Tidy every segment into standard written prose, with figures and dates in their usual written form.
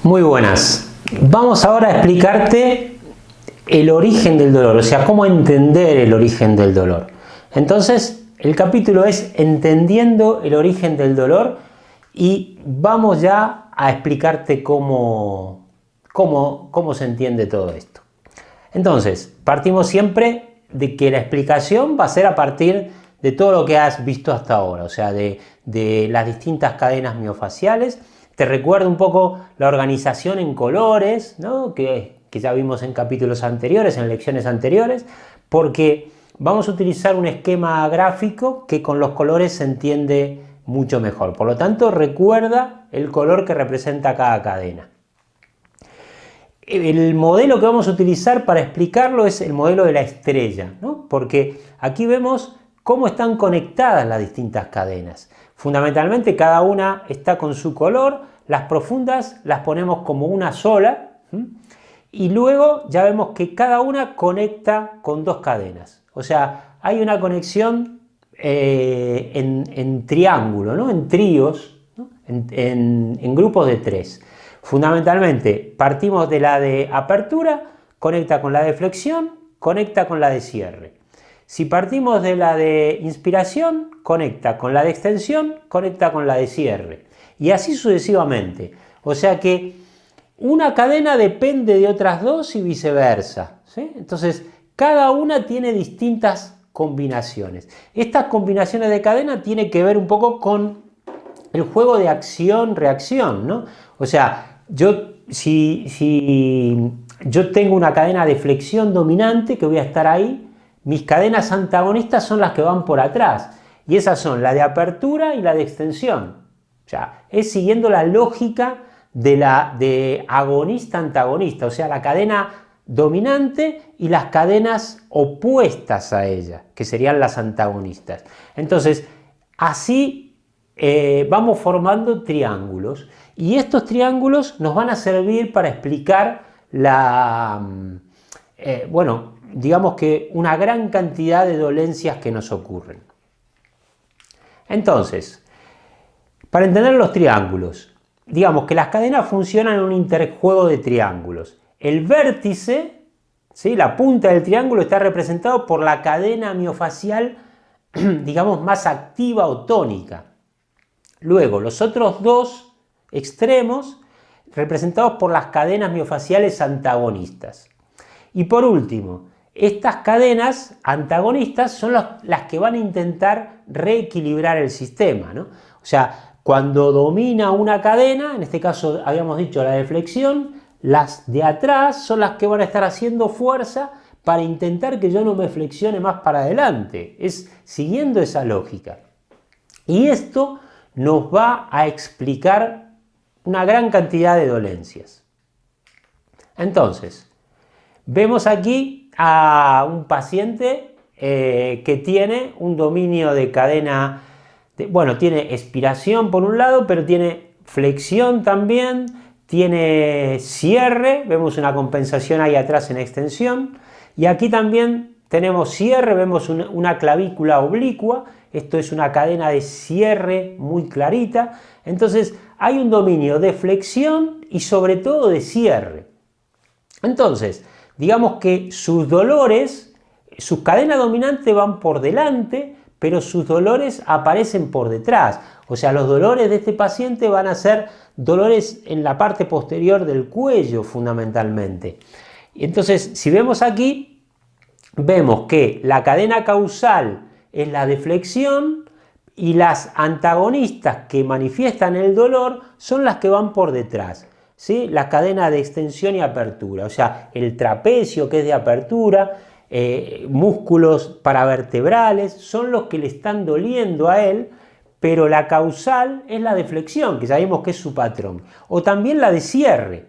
Muy buenas. Vamos ahora a explicarte el origen del dolor, o sea, cómo entender el origen del dolor. Entonces, el capítulo es Entendiendo el origen del dolor y vamos ya a explicarte cómo se entiende todo esto. Entonces, partimos siempre de que la explicación va a ser a partir de todo lo que has visto hasta ahora, o sea, de las distintas cadenas miofaciales. Te recuerdo un poco la organización en colores, ¿no? que ya vimos en capítulos anteriores, en lecciones anteriores, porque vamos a utilizar un esquema gráfico que con los colores se entiende mucho mejor. Por lo tanto, recuerda el color que representa cada cadena. El modelo que vamos a utilizar para explicarlo es el modelo de la estrella, ¿no? Porque aquí vemos cómo están conectadas las distintas cadenas. Fundamentalmente cada una está con su color, las profundas las ponemos como una sola, y luego ya vemos que cada una conecta con dos cadenas. O sea, hay una conexión en triángulo, ¿no? En tríos, ¿no? en grupos de tres. Fundamentalmente partimos de la de apertura, conecta con la de flexión, conecta con la de cierre. Si partimos de la de inspiración, conecta con la de extensión, conecta con la de cierre. Y así sucesivamente. O sea que una cadena depende de otras dos y viceversa, ¿sí? Entonces, cada una tiene distintas combinaciones. Estas combinaciones de cadena tienen que ver un poco con el juego de acción-reacción, ¿no? O sea, si yo tengo una cadena de flexión dominante que voy a estar ahí, mis cadenas antagonistas son las que van por atrás, y esas son la de apertura y la de extensión. O sea, es siguiendo la lógica de agonista-antagonista, o sea, la cadena dominante y las cadenas opuestas a ella, que serían las antagonistas. Entonces, así vamos formando triángulos, y estos triángulos nos van a servir para explicar digamos que una gran cantidad de dolencias que nos ocurren. Entonces, para entender los triángulos, digamos que las cadenas funcionan en un interjuego de triángulos. El vértice, ¿sí? La punta del triángulo está representado por la cadena miofacial, digamos, más activa o tónica. Luego, los otros dos extremos representados por las cadenas miofaciales antagonistas. Y por último, estas cadenas antagonistas son las que van a intentar reequilibrar el sistema, ¿no? O sea, cuando domina una cadena, en este caso habíamos dicho la de flexión, las de atrás son las que van a estar haciendo fuerza para intentar que yo no me flexione más para adelante. Es siguiendo esa lógica. Y esto nos va a explicar una gran cantidad de dolencias. Entonces, vemos aquí a un paciente que tiene un dominio de cadena, tiene expiración por un lado, pero tiene flexión también, tiene cierre, vemos una compensación ahí atrás en extensión, y aquí también tenemos cierre, vemos una clavícula oblicua, esto es una cadena de cierre muy clarita. Entonces hay un dominio de flexión y sobre todo de cierre. Entonces, digamos que sus dolores, sus cadenas dominantes van por delante, pero sus dolores aparecen por detrás. O sea, los dolores de este paciente van a ser dolores en la parte posterior del cuello, fundamentalmente. Entonces, si vemos aquí, vemos que la cadena causal es la de flexión y las antagonistas que manifiestan el dolor son las que van por detrás, ¿sí? La cadena de extensión y apertura, o sea, el trapecio, que es de apertura, músculos paravertebrales, son los que le están doliendo a él, pero la causal es la de flexión, que sabemos que es su patrón, o también la de cierre.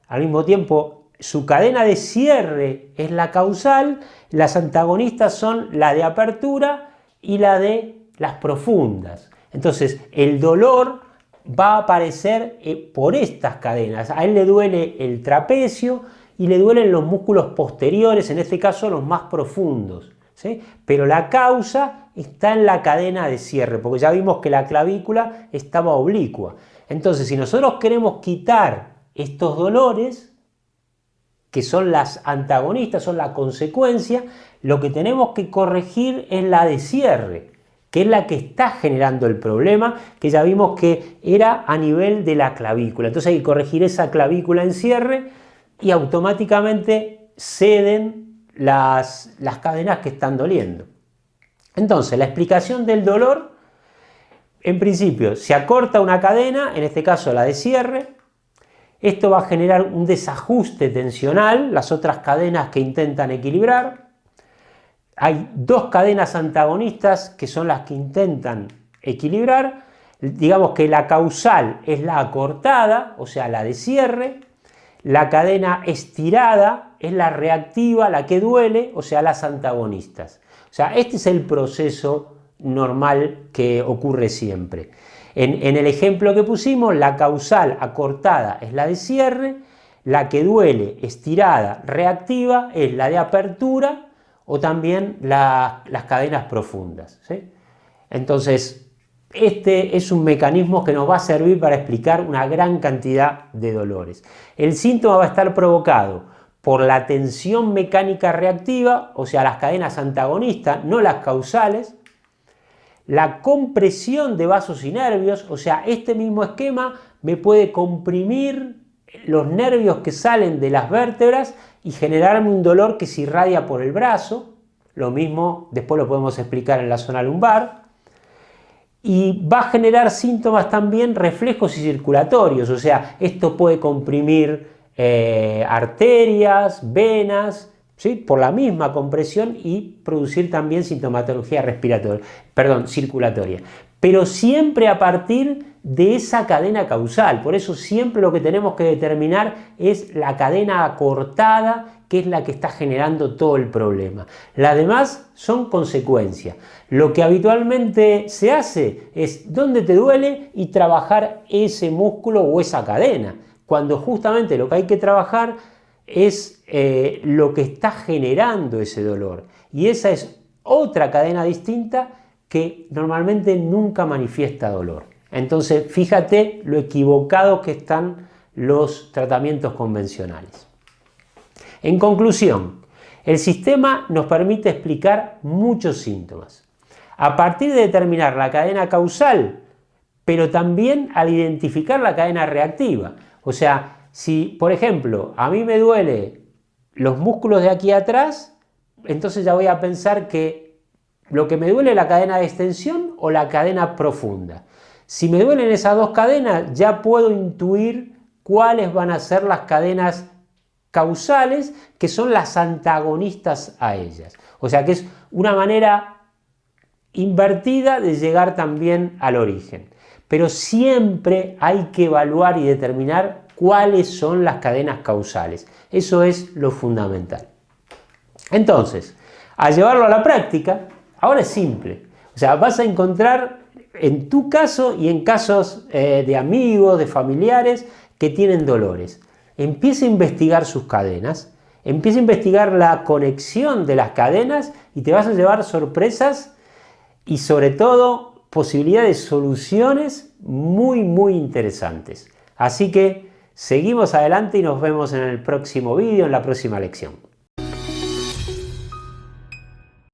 Al mismo tiempo, su cadena de cierre es la causal, las antagonistas son la de apertura y la de las profundas. Entonces, el dolor va a aparecer por estas cadenas. A él le duele el trapecio y le duelen los músculos posteriores, en este caso los más profundos, ¿sí? Pero la causa está en la cadena de cierre, porque ya vimos que la clavícula estaba oblicua. Entonces, si nosotros queremos quitar estos dolores, que son las antagonistas, son la consecuencia, lo que tenemos que corregir es la de cierre, que es la que está generando el problema, que ya vimos que era a nivel de la clavícula. Entonces hay que corregir esa clavícula en cierre y automáticamente ceden las cadenas que están doliendo. Entonces, la explicación del dolor, en principio, se acorta una cadena, en este caso la de cierre. Esto va a generar un desajuste tensional, las otras cadenas que intentan equilibrar. Hay dos cadenas antagonistas que son las que intentan equilibrar. Digamos que la causal es la acortada, o sea, la de cierre. La cadena estirada es la reactiva, la que duele, o sea, las antagonistas. O sea, este es el proceso normal que ocurre siempre. En el ejemplo que pusimos, la causal acortada es la de cierre, la que duele, estirada, reactiva, es la de apertura o también las cadenas profundas, ¿sí? Entonces, este es un mecanismo que nos va a servir para explicar una gran cantidad de dolores. El síntoma va a estar provocado por la tensión mecánica reactiva, o sea, las cadenas antagonistas, no las causales, la compresión de vasos y nervios, o sea, este mismo esquema me puede comprimir los nervios que salen de las vértebras y generarme un dolor que se irradia por el brazo. Lo mismo después lo podemos explicar en la zona lumbar. Y va a generar síntomas también reflejos y circulatorios, o sea, esto puede comprimir arterias, venas, ¿sí? Por la misma compresión y producir también sintomatología circulatoria. Pero siempre a partir de esa cadena causal. Por eso siempre lo que tenemos que determinar es la cadena acortada, que es la que está generando todo el problema. Las demás son consecuencias. Lo que habitualmente se hace es dónde te duele y trabajar ese músculo o esa cadena, cuando justamente lo que hay que trabajar es lo que está generando ese dolor. Y esa es otra cadena distinta que normalmente nunca manifiesta dolor. Entonces, fíjate lo equivocados que están los tratamientos convencionales. En conclusión, el sistema nos permite explicar muchos síntomas. A partir de determinar la cadena causal, pero también al identificar la cadena reactiva. O sea, si, por ejemplo, a mí me duele los músculos de aquí atrás, entonces ya voy a pensar que lo que me duele es la cadena de extensión o la cadena profunda. Si me duelen esas dos cadenas, ya puedo intuir cuáles van a ser las cadenas causales, que son las antagonistas a ellas. O sea que es una manera invertida de llegar también al origen. Pero siempre hay que evaluar y determinar cuáles son las cadenas causales. Eso es lo fundamental. Entonces, al llevarlo a la práctica, ahora es simple. O sea, vas a encontrar en tu caso y en casos de amigos, de familiares que tienen dolores. Empieza a investigar sus cadenas, empieza a investigar la conexión de las cadenas y te vas a llevar sorpresas y sobre todo posibilidades de soluciones muy, muy interesantes. Así que seguimos adelante y nos vemos en el próximo vídeo, en la próxima lección.